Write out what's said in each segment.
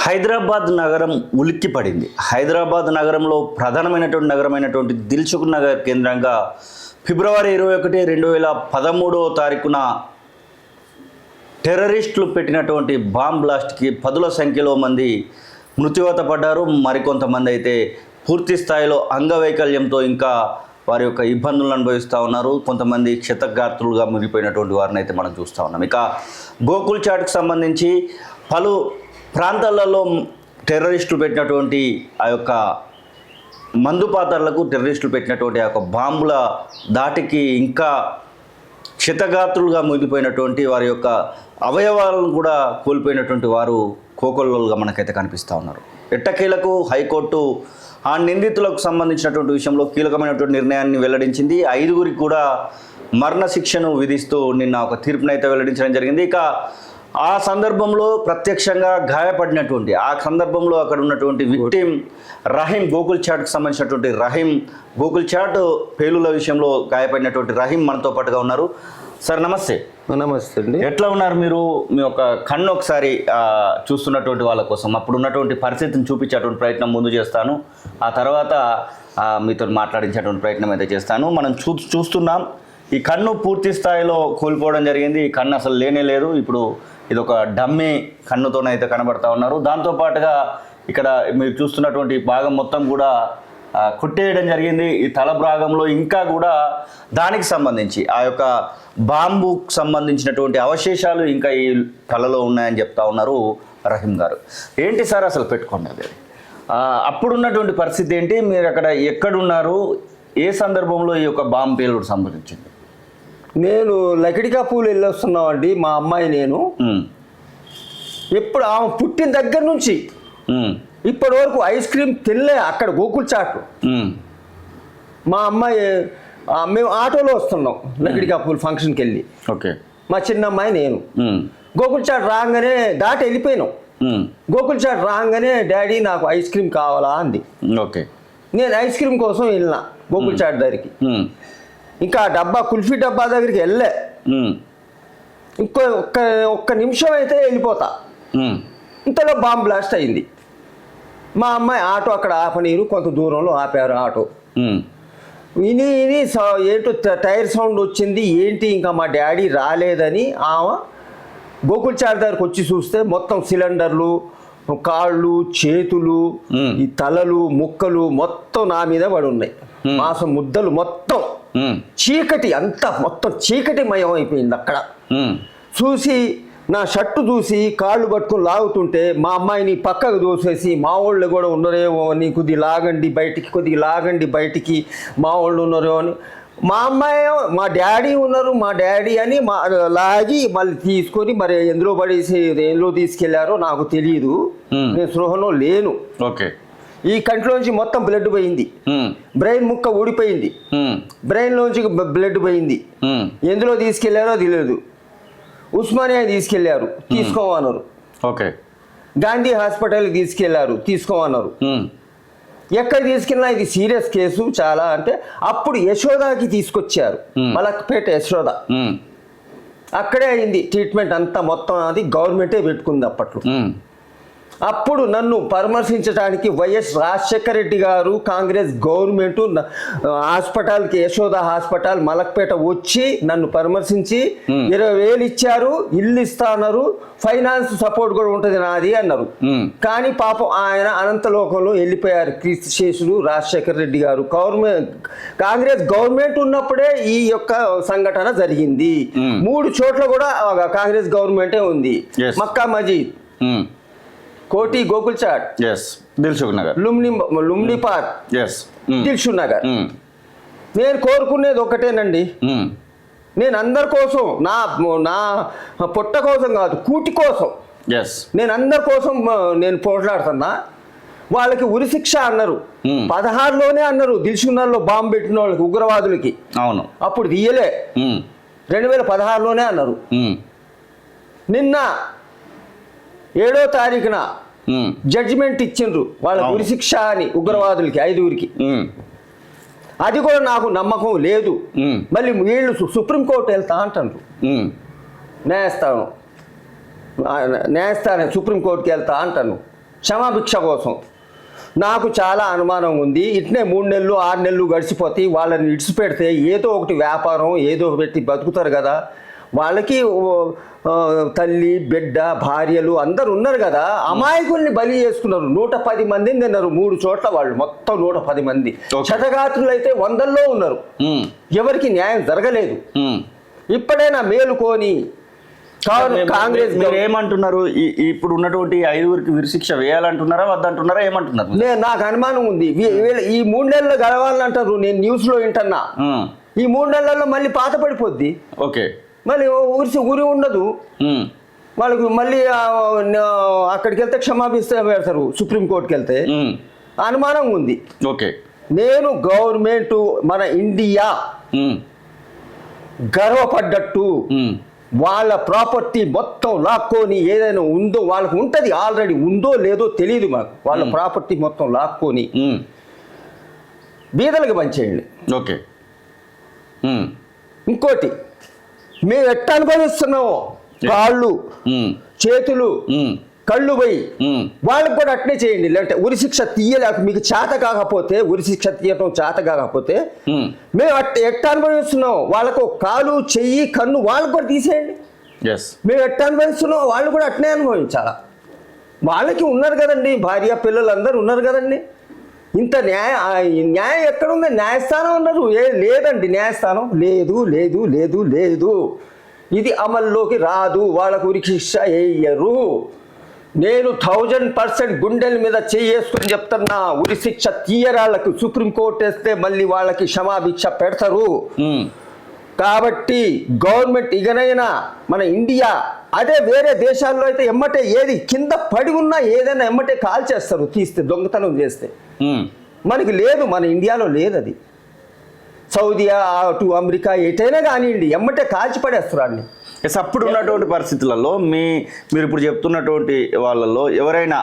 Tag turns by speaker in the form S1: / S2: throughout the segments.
S1: హైదరాబాద్ నగరం ఉలిక్కిపడింది. హైదరాబాద్ నగరంలో ప్రధానమైనటువంటి నగరమైనటువంటి దిల్సుఖ్ నగర్ కేంద్రంగా ఫిబ్రవరి 21, 2013 టెర్రరిస్టులు పెట్టినటువంటి బాంబ్ బ్లాస్ట్కి 10ల సంఖ్యలో మంది మృత్యువాత పడ్డారు. మరికొంతమంది అయితే పూర్తి స్థాయిలో అంగవైకల్యంతో ఇంకా వారి యొక్క ఇబ్బందులను అనుభవిస్తూ ఉన్నారు. కొంతమంది క్షతగాత్రులుగా మిగిలిపోయినటువంటి వారిని అయితే మనం చూస్తూ ఉన్నాం. ఇక గోకుల్ చాట్కు సంబంధించి పలు ప్రాంతాలలో టెర్రరిస్టులు పెట్టినటువంటి ఆ యొక్క మందుపాత్రలకు టెర్రరిస్టులు పెట్టినటువంటి ఆ యొక్క బాంబుల దాటికి ఇంకా క్షతగాత్రులుగా మిగిలిపోయినటువంటి వారి యొక్క అవయవాలను కూడా కోల్పోయినటువంటి వారు కోకొల్లలుగా మనకైతే కనిపిస్తూ ఉన్నారు. ఎట్టకేలకు హైకోర్టు ఆ నిందితులకు సంబంధించినటువంటి విషయంలో కీలకమైనటువంటి నిర్ణయాన్ని వెల్లడించింది. 5గురికి కూడా మరణశిక్షను విధిస్తూ నిన్న ఒక తీర్పునైతే వెల్లడించడం జరిగింది. ఇక ఆ సందర్భంలో ప్రత్యక్షంగా గాయపడినటువంటి ఆ సందర్భంలో అక్కడ ఉన్నటువంటి విక్టిమ్ రహీం, గోకుల్ చాట్కి సంబంధించినటువంటి రహీం, గోకుల్ చాట్ పేలుల విషయంలో గాయపడినటువంటి రహీం మనతో పాటుగా ఉన్నారు. సార్ నమస్తే.
S2: నమస్తే అండి.
S1: ఎట్లా ఉన్నారు మీరు? మీ యొక్క కన్ను ఒకసారి చూస్తున్నటువంటి వాళ్ళ కోసం అప్పుడు ఉన్నటువంటి పరిస్థితిని చూపించేటువంటి ప్రయత్నం ముందు చేస్తాను, ఆ తర్వాత మీతో మాట్లాడించేటువంటి ప్రయత్నం అయితే చేస్తాను. మనం చూస్తున్నాం ఈ కన్ను పూర్తి స్థాయిలో కోల్పోవడం జరిగింది. ఈ కన్ను అసలు లేనే లేదు. ఇప్పుడు ఇది ఒక డమ్మీ కన్నుతోనైతే కనబడతా ఉన్నారు. దాంతోపాటుగా ఇక్కడ మీరు చూస్తున్నటువంటి భాగం మొత్తం కూడా కొట్టేయడం జరిగింది. ఈ తల భాగంలో ఇంకా కూడా దానికి సంబంధించి ఆ యొక్క బాంబుకు సంబంధించినటువంటి అవశేషాలు ఇంకా ఈ తలలో ఉన్నాయని చెప్తా ఉన్నారు రహీం గారు. ఏంటి సార్ అసలు పెట్టుకోండి అది అప్పుడున్నటువంటి పరిస్థితి ఏంటి? మీరు అక్కడ ఎక్కడున్నారు? ఏ సందర్భంలో ఈ యొక్క బాంబు పేలుడు సంభవించింది?
S2: నేను లకిడికా పూలు వెళ్ళొస్తున్నామండి, మా అమ్మాయి నేను. ఎప్పుడు ఆమె పుట్టిన దగ్గర నుంచి ఇప్పటి వరకు ఐస్ క్రీమ్ తినలే అక్కడ గోకుల్ చాట్. మా అమ్మాయి మేము ఆటోలో వస్తున్నాం లకిడికా పూలు ఫంక్షన్కి వెళ్ళి.
S1: ఓకే.
S2: మా చిన్న అమ్మాయి నేను గోకుల్ చాట్ రాగానే దాటి వెళ్ళిపోయినాం. గోకుల్ చాట్ రాగానే డాడీ నాకు ఐస్ క్రీమ్ కావాలా అంది.
S1: ఓకే.
S2: నేను ఐస్ క్రీమ్ కోసం వెళ్ళిన గోకుల్ చాట్ దగ్గరికి. ఇంకా డబ్బా కుల్ఫీ డబ్బా దగ్గరికి వెళ్ళే ఒక్క నిమిషం అయితే వెళ్ళిపోతా. ఇంతలో బాంబ్ బ్లాస్ట్ అయింది. మా అమ్మాయి ఆటో అక్కడ ఆపనీరు, కొంత దూరంలో ఆపారు ఆటో. విని ఏంటో టైర్ సౌండ్ వచ్చింది. ఏంటి ఇంకా మా డాడీ రాలేదని ఆమె గోకుల్ చాట్ దగ్గరకు వచ్చి చూస్తే మొత్తం సిలిండర్లు, కాళ్ళు, చేతులు, ఈ తలలు, ముక్కలు మొత్తం నా మీద పడి ఉన్నాయి. మాంసం ముద్దలు మొత్తం చీకటి, అంతా మొత్తం చీకటిమయం అయిపోయింది. అక్కడ చూసి నా షర్టు చూసి కాళ్ళు పట్టుకుని లాగుతుంటే మా అమ్మాయిని పక్కకు దోసేసి మా వాళ్ళు కూడా ఉన్నారేమో అని కొద్దిగా లాగండి బయటికి మా వాళ్ళు ఉన్నారేమో అని మా అమ్మాయి మా డాడీ ఉన్నారు మా డాడీ అని లాగి మళ్ళీ తీసుకొని మరి ఎందులో పడేసి ఎందులో తీసుకెళ్లారో నాకు తెలియదు. నేను స్పృహలో లేను.
S1: ఓకే.
S2: ఈ కంట్లోంచి మొత్తం బ్లడ్ పోయింది. బ్రెయిన్ ముక్క ఊడిపోయింది. బ్రెయిన్లోంచి బ్లడ్ పోయింది. ఎందులో తీసుకెళ్లారో తెలియదు. ఉస్మానియా తీసుకెళ్లారు, తీసుకోమన్నారు.
S1: ఓకే.
S2: గాంధీ హాస్పిటల్కి తీసుకెళ్లారు, తీసుకోమన్నారు. ఎక్కడ తీసుకెళ్ళినా ఇది సీరియస్ కేసు చాలా అంటే అప్పుడు యశోదాకి తీసుకొచ్చారు, మలక్పేట యశోద. అక్కడే అయింది ట్రీట్మెంట్ అంతా మొత్తం. అది గవర్నమెంటే పెట్టుకుంది అప్పట్లో. అప్పుడు నన్ను పరామర్శించడానికి వైఎస్ రాజశేఖర రెడ్డి గారు కాంగ్రెస్ గవర్నమెంట్ హాస్పిటల్కి యశోద హాస్పిటల్ మలక్పేట వచ్చి నన్ను పరామర్శించి 20,000 ఇచ్చారు, ఇల్లు ఇస్తా అన్నారు, ఫైనాన్స్ సపోర్ట్ కూడా ఉంటుంది నాది అన్నారు. కానీ పాపం ఆయన అనంతలోకంలో వెళ్ళిపోయారు. కీర్తిశేషులు రాజశేఖర రెడ్డి గారు. కాంగ్రెస్ గవర్నమెంట్ ఉన్నప్పుడే ఈ యొక్క సంఘటన జరిగింది. 3 చోట్ల కూడా కాంగ్రెస్ గవర్నమెంటే ఉంది. మక్కా మజీద్, కోటి, గోకుల్ చాట్,
S1: దిల్సుఖ్ నగర్,
S2: లుంబిని పార్క్, దిల్సుఖ్ నగర్. నేను కోరుకునేది ఒకటేనండి, నేను అందరి కోసం, నా పొట్ట కోసం కాదు, కూటి కోసం, నేను అందరి కోసం నేను పోట్లాడుతున్నా. వాళ్ళకి ఉరిశిక్ష అన్నారు, 16లోనే అన్నారు దిల్సుఖ్ నగర్లో బాంబు పెట్టిన వాళ్ళకి, ఉగ్రవాదులకి. అవును, అప్పుడు తీయలే, 2016లోనే అన్నారు. నిన్న 7వ తారీఖున జడ్జిమెంట్ ఇచ్చిండ్రు వాళ్ళ ఉరిశిక్ష అని ఉగ్రవాదులకి 5గురికి. అది కూడా నాకు నమ్మకం లేదు. మళ్ళీ వీళ్ళు సుప్రీంకోర్టు వెళ్తా అంటారు, న్యాయస్థానం సుప్రీంకోర్టుకి వెళ్తా అంటాను. క్షమాభిక్ష కోసం. నాకు చాలా అనుమానం ఉంది. ఇట్నే 3 నెలలు 6 నెలలు గడిచిపోతే వాళ్ళని ఇడిచిపెడితే ఏదో ఒకటి వ్యాపారం ఏదో పెట్టి బతుకుతారు కదా. వాళ్ళకి తల్లి బిడ్డ భార్యలు అందరు ఉన్నారు కదా. అమాయకుల్ని బలి చేసుకున్నారు. 110 మందిని తిన్నారు 3 చోట్ల వాళ్ళు, మొత్తం 110 మంది. క్షతగాత్రులు అయితే 100లో ఉన్నారు. ఎవరికి న్యాయం జరగలేదు. ఇప్పుడైనా మేలుకొని కాంగ్రెస్
S1: ఏమంటున్నారు? ఇప్పుడు ఉన్నటువంటి 5గురికి ఉరిశిక్ష వేయాలంటున్నారా వద్దంటున్నారా ఏమంటున్నారు?
S2: నాకు అనుమానం ఉంది. ఈ 3 నెలలు గడవాలంటారు. నేను న్యూస్ లో వింటున్నా. ఈ 3 నెలల్లో మళ్ళీ పాత పడిపోద్ది.
S1: ఓకే,
S2: మళ్ళీ ఊరి ఉండదు వాళ్ళకి. మళ్ళీ అక్కడికి వెళ్తే క్షమాభిస్తే పెడతారు. సుప్రీంకోర్టుకి వెళ్తే అనుమానం ఉంది.
S1: ఓకే,
S2: నేను గవర్నమెంట్ మన ఇండియా గర్వపడ్డట్టు వాళ్ళ ప్రాపర్టీ మొత్తం లాక్కొని ఏదైనా ఉందో వాళ్ళకు ఉంటుంది. ఆల్రెడీ ఉందో లేదో తెలియదు మాకు. వాళ్ళ ప్రాపర్టీ మొత్తం లాక్కొని బీదలకు పంచేయండి.
S1: ఓకే,
S2: ఇంకోటి మేము ఎట్ట అనుభవిస్తున్నామో కాళ్ళు చేతులు కళ్ళు పోయి వాళ్ళకి కూడా అట్నే చేయండి. లేదంటే ఉరిశిక్ష తీయలేక మీకు చేత కాకపోతే, ఉరిశిక్ష తీయటం చేత కాకపోతే మేము ఎట్ట అనుభవిస్తున్నాం వాళ్ళకు కాలు చెయ్యి కన్ను వాళ్ళకు కూడా తీసేయండి. మేము ఎట్ట అనుభవిస్తున్నాం వాళ్ళు కూడా అట్నే అనుభవించాలా. వాళ్ళకి ఉన్నారు కదండి, భార్య పిల్లలు అందరూ ఉన్నారు కదండి. ఇంత న్యాయం ఎక్కడుంది? న్యాయస్థానం ఉన్నారు. లేదండి, న్యాయస్థానం లేదు లేదు లేదు లేదు. ఇది అమల్లోకి రాదు. వాళ్ళకు ఉరిశిక్ష వేయరు. నేను 1000% గుండెల మీద చేసుకొని చెప్తున్నా. ఉరిశిక్ష తీయరాళ్ళకు సుప్రీంకోర్టు వేస్తే మళ్ళీ వాళ్ళకి క్షమాభిక్ష పెడతారు. కాబట్టి గవర్నమెంట్ ఇకనైనా మన ఇండియా, అదే వేరే దేశాల్లో అయితే ఎమ్మటే ఏది కింద పడి ఉన్నా ఏదైనా ఎమ్మటే కాల్ చేస్తారు తీస్తే, దొంగతనం చేస్తే. మనకి లేదు, మన ఇండియాలో లేదు అది. సౌదీ అటు అమెరికా ఎటైనా కానివ్వండి ఎమ్మటే కాల్చి పడేస్తారు అన్ని.
S1: అప్పుడు ఉన్నటువంటి పరిస్థితులలో మీరు ఇప్పుడు చెప్తున్నటువంటి వాళ్ళలో ఎవరైనా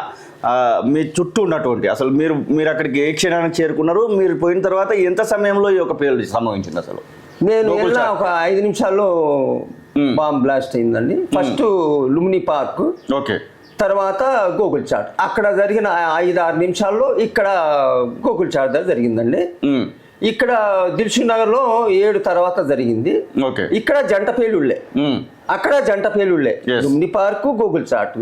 S1: మీ చుట్టూ ఉన్నటువంటి అసలు మీరు అక్కడికి ఏ క్షణానికి చేరుకున్నారు? మీరు పోయిన తర్వాత ఎంత సమయంలో ఈ యొక్క పేరు సంభవించింది? అసలు
S2: నేను ఒక 5 నిమిషాల్లో బాంబ్ బ్లాస్ట్ అయిందండి. ఫస్ట్ లుమ్ని పార్క్,
S1: ఓకే,
S2: తర్వాత గోకుల్ చాట్. అక్కడ జరిగిన 5-6 నిమిషాల్లో ఇక్కడ గోకుల్ చాట్ దగ్గర జరిగిందండి. ఇక్కడ దిల్షుక్ నగర్ లో 7 తర్వాత జరిగింది. ఇక్కడ జంట పేలుళ్లే, అక్కడ జంట పేలుళ్లే. లుమ్ని పార్క్, గోకుల్ చాట్,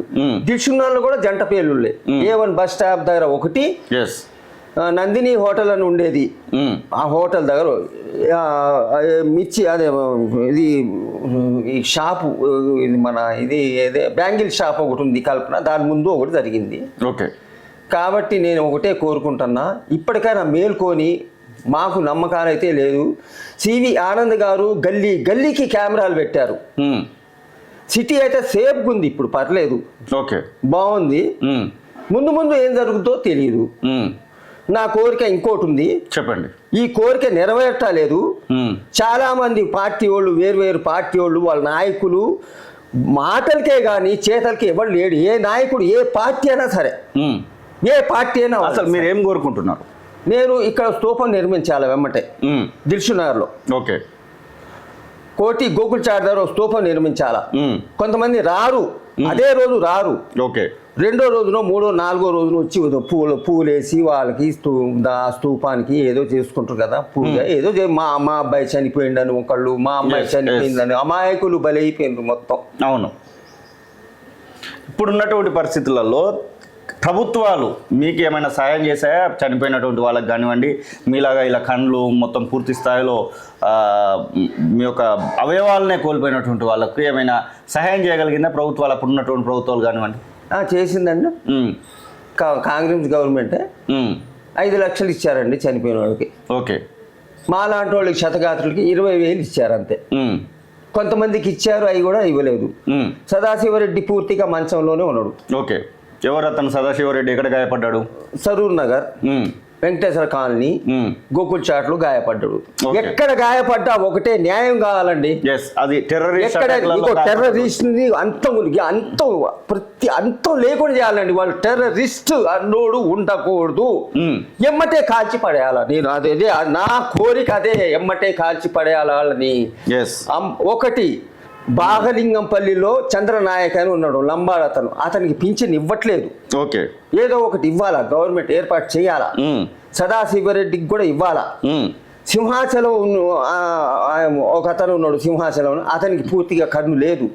S2: దిల్షుక్ నగర్ లో కూడా జంట పేలుళ్లే. A1 బస్ స్టాప్ దగ్గర ఒకటి, నందిని హోటల్ అని ఉండేది ఆ హోటల్ దగ్గర మిర్చి అదే ఇది ఈ షాపు, ఇది మన ఇది ఏదే బ్యాంగిల్ షాప్ ఒకటి ఉంది కల్పన, దాని ముందు ఒకటి జరిగింది.
S1: ఓకే,
S2: కాబట్టి నేను ఒకటే కోరుకుంటున్నా, ఇప్పటికైనా మేల్కొని. మాకు నమ్మకాలు అయితే లేదు. సివి ఆనంద్ గారు గల్లీకి కెమెరాలు పెట్టారు. సిటీ అయితే సేఫ్గా ఉంది, ఇప్పుడు పర్లేదు,
S1: ఓకే,
S2: బాగుంది. ముందు ఏం జరుగుతుందో తెలియదు. నా కోరిక ఇంకోటి ఉంది,
S1: చెప్పండి.
S2: ఈ కోరిక నెరవేర్చలేదు. చాలా మంది పార్టీ వాళ్ళు, వేరు పార్టీ వాళ్ళు, వాళ్ళ నాయకులు మాటలకే కానీ చేతలకి ఎవరు లేడు. ఏ నాయకుడు ఏ పార్టీ అయినా సరే, ఏ పార్టీ అయినా.
S1: అసలు మీరు ఏం కోరుకుంటున్నారు?
S2: నేను ఇక్కడ స్తూపం నిర్మించాలి వెమ్మటే దిల్షుక్ నగర్లో.
S1: ఓకే,
S2: కోటి గోకుల్ చాట్ దగ్గర స్తూపం నిర్మించాలా. కొంతమంది రారు, అదే రోజు రారు.
S1: ఓకే,
S2: 2వ రోజునో 3వ 4వ రోజున వచ్చి పూలు వేసి వాళ్ళకి స్తూపానికి ఏదో చేసుకుంటారు కదా పూజ. ఏదో మా అబ్బాయి చనిపోయిందని ఒకళ్ళు, మా అమ్మాయి చనిపోయిందని అమాయకులు బలైపోయినారు మొత్తం.
S1: అవును. ఇప్పుడున్నటువంటి పరిస్థితులలో ప్రభుత్వాలు మీకు ఏమైనా సాయం చేశాయా? చనిపోయినటువంటి వాళ్ళకి కానివ్వండి, మీలాగా ఇలా కళ్ళు మొత్తం పూర్తి స్థాయిలో మీ యొక్క అవయవాలనే కోల్పోయినటువంటి వాళ్ళకు ఏమైనా సహాయం చేయగలిగిందా ప్రభుత్వాలు? అప్పుడు ఉన్నటువంటి ప్రభుత్వాలు కానివ్వండి.
S2: చేసిందండి. కాంగ్రెస్ గవర్నమెంటే 5 లక్షలు ఇచ్చారండి చనిపోయిన వాళ్ళకి.
S1: ఓకే,
S2: మా లాంటి వాళ్ళకి క్షతగాత్రులకి 20,000 ఇచ్చారు అంతే. కొంతమందికి ఇచ్చారు, అవి కూడా ఇవ్వలేదు. సదాశివరెడ్డి పూర్తిగా మంచంలోనే ఉన్నాడు.
S1: ఓకే, ఎవరు అతను సదాశివరెడ్డి? ఎక్కడ గాయపడ్డాడు?
S2: సరూర్ నగర్, వెంకటేశ్వర కాలనీ, గోకుల్ చాట్లు గాయపడ్డాడు. ఎక్కడ గాయపడ్డా ఒకటే, న్యాయం కావాలండి.
S1: అది
S2: టెర్రరిస్ట్ అంతం లేకుండా చేయాలండి. వాళ్ళు టెర్రరిస్ట్ అన్నోడు ఉండకూడదు, ఎమ్మటే కాల్చి పడేయాల. నేను అదే నా కోరిక, అదే ఎమ్మటే కాల్చి పడేయాల వాళ్ళని. ఒకటి బాగలింగంపల్లిలో చంద్రనాయక్ అని ఉన్నాడు, లంబాడు అతను. అతనికి పింఛన్ ఇవ్వట్లేదు.
S1: ఓకే.
S2: ఏదో ఒకటి ఇవ్వాలా, గవర్నమెంట్ ఏర్పాటు చేయాలా. సదాశివరెడ్డికి కూడా ఇవ్వాలా. సింహాచలం ఒక అతను ఉన్నాడు, సింహాచలం, అతనికి పూర్తిగా కన్ను లేదు.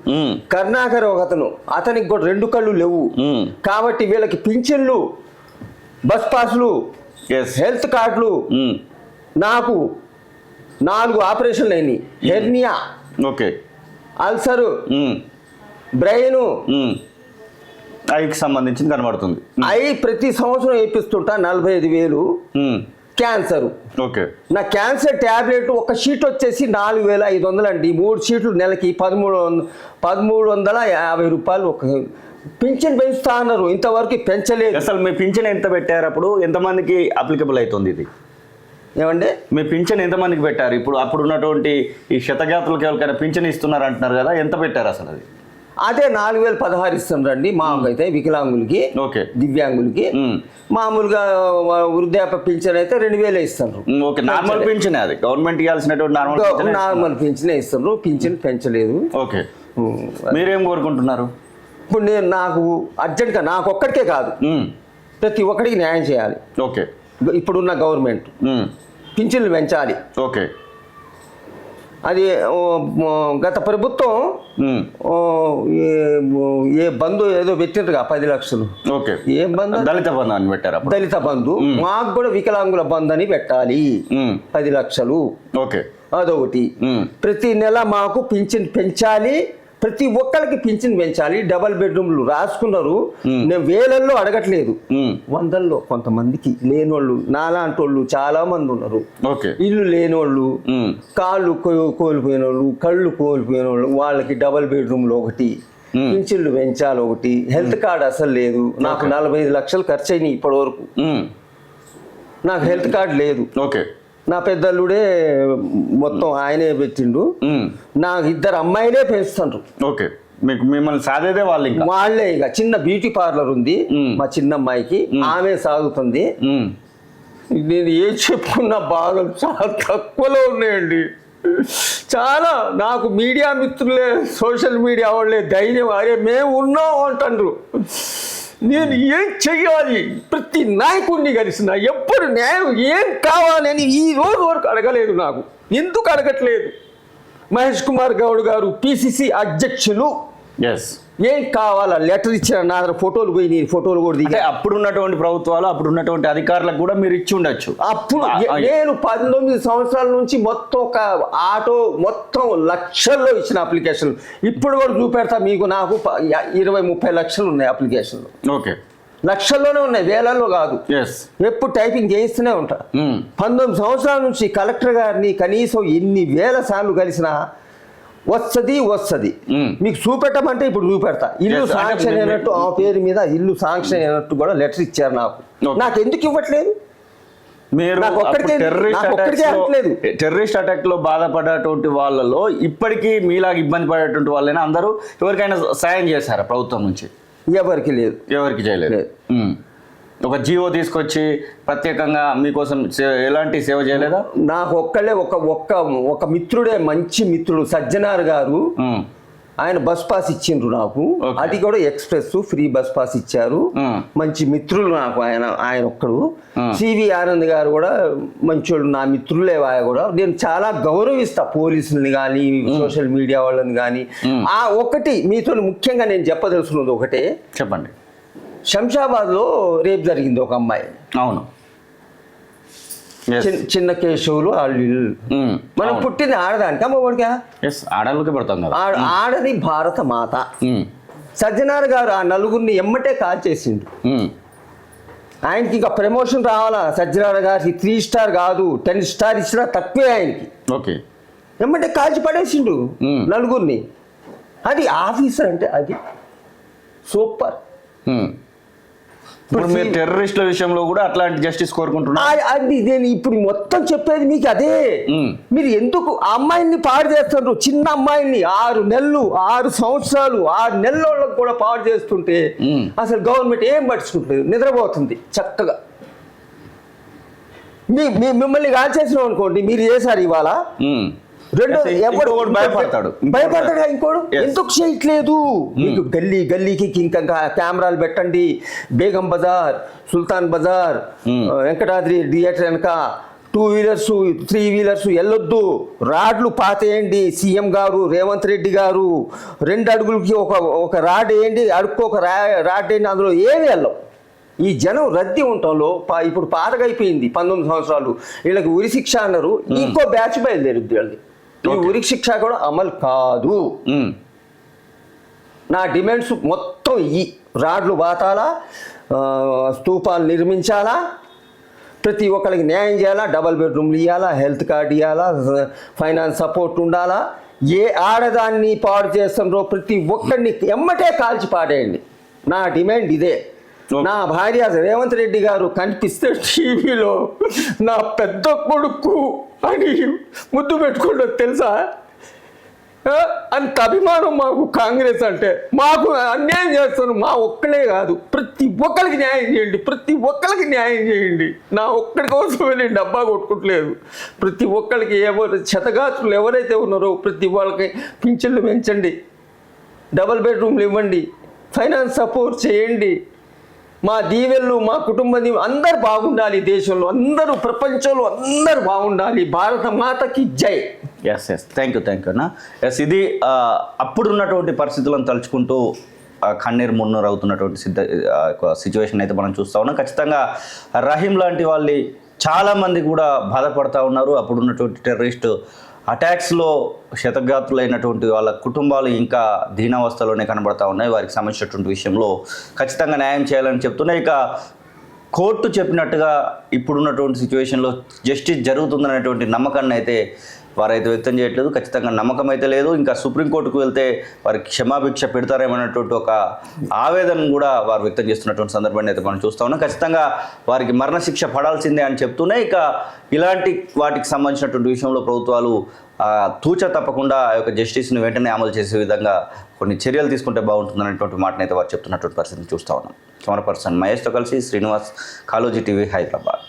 S2: కరుణాకర్ ఒక అతను, అతనికి కూడా 2 కళ్ళు లేవు. కాబట్టి వీళ్ళకి పింఛన్లు, బస్ పాస్లు, హెల్త్ కార్డులు. నాకు 4 ఆపరేషన్లు అయినాయి. హెర్నియా,
S1: ఓకే,
S2: అల్సరు, బ్రెయిన్,
S1: ఐకి సంబంధించింది కనబడుతుంది.
S2: అయి ప్రతి సంవత్సరం వేపిస్తుంటా 45,000. క్యాన్సర్,
S1: ఓకే,
S2: నా క్యాన్సర్ ట్యాబ్లెట్ ఒక షీట్ వచ్చేసి 4,500 అండి. 3 షీట్లు నెలకి 1,350 రూపాయలు. ఒక పింఛన్ పెంచుతా అన్నారు, ఇంతవరకు పెంచలేదు.
S1: అసలు మీ పింఛన్ ఎంత పెట్టారు? అప్పుడు ఎంతమందికి అప్లికబుల్ అవుతుంది ఇది?
S2: ఏమండి,
S1: మీ పింఛన్ ఎంతమందికి పెట్టారు? ఇప్పుడు అప్పుడు ఉన్నటువంటి ఈ క్షతగాత్రులకు ఎవరికైనా పింఛన్ ఇస్తున్నారు అంటున్నారు కదా, ఎంత పెట్టారు అసలు అది?
S2: అదే 4,016 ఇస్తుండ్రండి మాకైతే, వికలాంగులకి,
S1: ఓకే,
S2: దివ్యాంగులకి. మామూలుగా వృద్ధాప్య పింఛన్ అయితే 2,000 ఇస్తున్నారు.
S1: ఓకే, నార్మల్ పింఛన్, అది గవర్నమెంట్ ఇవ్వాల్సినటువంటి
S2: నార్మల్ పింఛనే ఇస్తున్నారు. పింఛన్ పెంచలేదు.
S1: ఓకే, మీరేం కోరుకుంటున్నారు?
S2: ఇప్పుడు నాకు అర్జెంట్గా, నాకు ఒక్కడికే కాదు, ప్రతి ఒక్కడికి న్యాయం చేయాలి.
S1: ఓకే,
S2: ఇప్పుడున్న గవర్నమెంట్ పింఛన్లు పెంచాలి.
S1: ఓకే,
S2: అది గత ప్రభుత్వం ఏ బంధు ఏదో పెట్టిండ్రుగా 10 లక్షలు.
S1: ఓకే,
S2: ఏ బంధు?
S1: దళిత బంధు అని పెట్టారు.
S2: దళిత బంధు. మాకు కూడా వికలాంగుల బంధు అని పెట్టాలి, 10 లక్షలు.
S1: ఓకే,
S2: అదొకటి. ప్రతి నెల మాకు పింఛన్ పెంచాలి, ప్రతి ఒక్కరికి పింఛన్ పెంచాలి. డబల్ బెడ్రూమ్లు రాసుకున్నారు, నేను వేలల్లో అడగట్లేదు, 100ల్లో. కొంతమందికి లేనోళ్ళు, నాలాంటి వాళ్ళు చాలా మంది ఉన్నారు.
S1: ఓకే,
S2: ఇల్లు లేనోళ్ళు, కాళ్ళు కోల్పోయిన వాళ్ళు, కళ్ళు కోల్పోయిన వాళ్ళు, వాళ్ళకి డబల్ బెడ్రూమ్లు ఒకటి, పింఛన్లు పెంచాలి ఒకటి. హెల్త్ కార్డు అసలు లేదు. నాకు 45 లక్షలు ఖర్చు అయినాయి ఇప్పటి వరకు. నాకు హెల్త్ కార్డు లేదు.
S1: ఓకే,
S2: నా పెద్దల్లుడే మొత్తం ఆయనే పెట్టిండు. నాకు 2 అమ్మాయిలే పెంచుతారు.
S1: ఓకే, మీకు మిమ్మల్ని సాధేదే వాళ్ళు, ఇంకా
S2: వాళ్ళే. ఇక చిన్న బ్యూటీ పార్లర్ ఉంది మా చిన్న అమ్మాయికి, ఆమె సాగుతుంది. నేను ఏం చెప్పుకున్నా బాధలు చాలా తక్కువలో ఉన్నాయండి. చాలా నాకు మీడియా మిత్రులే, సోషల్ మీడియా వాళ్ళే ధైర్యం, అరే మేము ఉన్నాం అంటారు. నేను ఏం చెయ్యాలి? ప్రతి నాయకుడిని కలిసిన ఎప్పుడు న్యాయం ఏం కావాలని ఈ రోజు వరకు అడగలేదు. నాకు ఎందుకు అడగట్లేదు? మహేష్ కుమార్ గౌడ్ గారు పిసిసి అధ్యక్షులు, ఏం కావాలా లెటర్ ఇచ్చిన నా ఫోటోలు పోయి, నేను ఫోటోలు కూడా దిగా.
S1: అప్పుడు ఉన్నటువంటి ప్రభుత్వాలు, అప్పుడు ఉన్నటువంటి అధికారులకు కూడా మీరు ఇచ్చి ఉండొచ్చు.
S2: అప్పుడు నేను 19 సంవత్సరాల నుంచి మొత్తం ఒక ఆటో మొత్తం లక్షల్లో ఇచ్చిన అప్లికేషన్లు. ఇప్పుడు కూడా చూపెడతా మీకు. నాకు 20-30 లక్షలు ఉన్నాయి అప్లికేషన్లు.
S1: ఓకే,
S2: లక్షల్లోనే ఉన్నాయి, వేలల్లో కాదు. ఎప్పుడు టైపింగ్ చేయిస్తూనే ఉంటా. 19 సంవత్సరాల నుంచి కలెక్టర్ గారిని కనీసం ఎన్ని వేల సార్లు కలిసినా వస్తుంది. మీకు చూపెట్టమంటే ఇప్పుడు చూపెడతా. ఇల్లు శాంక్షన్ అయినట్టు, ఆ పేరు మీద ఇల్లు శాంక్షన్ అయినట్టు కూడా లెటర్ ఇచ్చారు నాకు. నాకు ఎందుకు ఇవ్వట్లేదు?
S1: మీరు టెర్రరిస్ట్ అటాక్ లో బాధపడేటువంటి వాళ్ళలో ఇప్పటికీ మీలాగా ఇబ్బంది పడేటువంటి వాళ్ళైనా అందరూ ఎవరికైనా సాయం చేశారా ప్రభుత్వం నుంచి?
S2: ఎవరికి లేదు,
S1: ఎవరికి చేయలేదు. ఒక జీవో తీసుకొచ్చి ప్రత్యేకంగా మీకోసం ఎలాంటి సేవ చేయలేదా?
S2: నాకు ఒక్కళ్ళే ఒక మిత్రుడే, మంచి మిత్రుడు సజ్జనార్ గారు, ఆయన బస్ పాస్ ఇచ్చిండ్రు నాకు. అది కూడా ఎక్స్ప్రెస్ ఫ్రీ బస్ పాస్ ఇచ్చారు. మంచి మిత్రులు నాకు ఆయన ఒక్కడు. సివి ఆనంద్ గారు కూడా మంచోళ్ళు, నా మిత్రులే. ఆయన కూడా నేను చాలా గౌరవిస్తా, పోలీసుల్ని కానీ సోషల్ మీడియా వాళ్ళని కానీ. ఆ ఒకటి మీతో ముఖ్యంగా నేను చెప్పదలుచుకున్నది ఒకటే.
S1: చెప్పండి.
S2: శంషాబాద్ లో రేపు జరిగింది ఒక అమ్మాయి.
S1: అవును,
S2: చిన్న కేశవులు వాళ్ళు. మనం పుట్టింది ఆడదానికి, అమ్మఒడిగా
S1: ఆడలకి పడతాం కదా.
S2: ఆడది భారత మాత. సజ్జనార్ గారు ఆ నలుగురిని ఎమ్మటే కాల్ చేసిండు. ఆయనకి ఇంకా ప్రమోషన్ రావాలా. సజ్జనార్ గారికి 3 స్టార్ కాదు 10 స్టార్ ఇచ్చినా తక్కువే ఆయనకి.
S1: ఓకే,
S2: ఎమ్మటే కాల్చి పడేసిండు నలుగురిని. అది ఆఫీసర్ అంటే అది సూపర్.
S1: ఇప్పుడు మీరు టెర్రరిస్టుల విషయంలో కూడా అట్లాంటి జస్టిస్ కోరుకుంటున్నారు.
S2: అది నేను ఇప్పుడు మొత్తం చెప్పేది మీకు అదే. మీరు ఎందుకు ఆ అమ్మాయిని పాడు చేస్తున్నారు? చిన్న అమ్మాయిని 6 నెలలు 6 సంవత్సరాలు 6 నెలలకు కూడా పాడు చేస్తుంటే అసలు గవర్నమెంట్ ఏం పట్టించుకుంటలేదు, నిద్రపోతుంది చక్కగా. మిమ్మల్ని కాల్ చేసినాం అనుకోండి, మీరు చేశారు ఇవాళ, రెండోది
S1: Yes,
S2: ఎవడు
S1: ఇంకొకడు భయపడతాడు.
S2: భయపడతాడు ఇంకోడు
S1: Yes.
S2: ఎందుకు చేయట్లేదు మీకు గల్లీకి ఇంకా కెమెరాలు పెట్టండి. బేగం బజార్, సుల్తాన్ బజార్, వెంకటాద్రి థియేటర్ వెనక 2 వీలర్స్ 3 వీలర్స్ వెళ్ళొద్దు. రాడ్లు పాతేయండి. సీఎం గారు రేవంత్ రెడ్డి గారు 2 అడుగులకి ఒక రాడ్ వేయండి, అడుక్కు ఒక రాడ్ వేయండి. అందులో ఏమి వెళ్ళవు. ఈ జనం రద్దీ ఉండటంలో ఇప్పుడు పాతగా అయిపోయింది. 19 సంవత్సరాలు వీళ్ళకి ఉరి శిక్ష అన్నారు. ఇంకో బ్యాచ్ బయలుదేరుద్ది వాళ్ళది. ఈ ఉరి శిక్ష కూడా అమలు కాదు. నా డిమాండ్స్ మొత్తం ఈ రాడ్లు బాతాలా, స్తూపాలు నిర్మించాలా, ప్రతి ఒక్కరికి న్యాయం చేయాలా, డబల్ బెడ్రూమ్లు ఇవ్వాలా, హెల్త్ కార్డు ఇవ్వాలా, ఫైనాన్స్ సపోర్ట్ ఉండాలా. ఏ ఆడదాన్ని పాడు చేస్తుండ్రో ప్రతి ఒక్కరిని ఎమ్మటే కాల్చి పాడేయండి. నా డిమాండ్ ఇదే. నా భార్య రేవంత్ రెడ్డి గారు కనిపిస్తే టీవీలో నా పెద్ద కొడుకు అని ముద్దు పెట్టుకుంటూ తెలుసా? అంత అభిమానం మాకు కాంగ్రెస్ అంటే. మాకు అన్యాయం చేస్తాను. మా ఒక్కడే కాదు, ప్రతి ఒక్కరికి న్యాయం చేయండి, ప్రతి ఒక్కరికి న్యాయం చేయండి. నా ఒక్కడి కోసమే నేను డబ్బా కొట్టుకోవట్లేదు. ప్రతి ఒక్కరికి ఎవరు శతగాత్రులు ఎవరైతే ఉన్నారో ప్రతి వాళ్ళకి పింఛన్లు పెంచండి, డబల్ బెడ్రూమ్లు ఇవ్వండి, ఫైనాన్స్ సపోర్ట్ చేయండి. మా దీవెళ్ళు, మా కుటుంబ అందరు బాగుండాలి. దేశంలో అందరూ, ప్రపంచంలో అందరూ బాగుండాలి. భారత మాతకి జై.
S1: ఎస్ థ్యాంక్ యూ అన్న. ఎస్ ఇది అప్పుడున్నటువంటి పరిస్థితులను తలుచుకుంటూ కన్నీరు మున్నూరు అవుతున్నటువంటి సిచ్యువేషన్ అయితే మనం చూస్తూ ఉన్నాం. ఖచ్చితంగా రహీం లాంటి వాళ్ళు చాలామంది కూడా బాధపడతా ఉన్నారు. అప్పుడున్నటువంటి టెర్రరిస్ట్ అటాక్స్లో శతఘాతులైనటువంటి వాళ్ళ కుటుంబాలు ఇంకా దీనావస్థలోనే కనబడతా ఉన్నాయి. వారికి సంబంధించినటువంటి విషయంలో ఖచ్చితంగా న్యాయం చేయాలని చెప్తున్నాయి. ఇక కోర్టు చెప్పినట్టుగా ఇప్పుడున్నటువంటి సిచ్యువేషన్లో జస్టిస్ జరుగుతుందనేటువంటి నమ్మకాన్ని అయితే వారైతే వ్యక్తం చేయట్లేదు. ఖచ్చితంగా నమ్మకం అయితే లేదు. ఇంకా సుప్రీంకోర్టుకు వెళ్తే వారికి క్షమాభిక్ష పెడతారేమన్నటువంటి ఒక ఆవేదన కూడా వారు వ్యక్తం చేస్తున్నటువంటి సందర్భాన్ని అయితే మనం చూస్తా ఉన్నాం. ఖచ్చితంగా వారికి మరణశిక్ష పడాల్సిందే అని చెప్తూనే ఇక ఇలాంటి వాటికి సంబంధించినటువంటి విషయంలో ప్రభుత్వాలు తూచ తప్పకుండా ఆ యొక్క జస్టిస్ని వెంటనే అమలు చేసే విధంగా కొన్ని చర్యలు తీసుకుంటే బాగుంటుందనేటువంటి మాటనైతే వారు చెప్తున్నటువంటి పరిస్థితిని చూస్తూ ఉన్నాం. కెమెరా పర్సన్ మహేష్తో కలిసి శ్రీనివాస్, కాలోజీ టీవీ, హైదరాబాద్.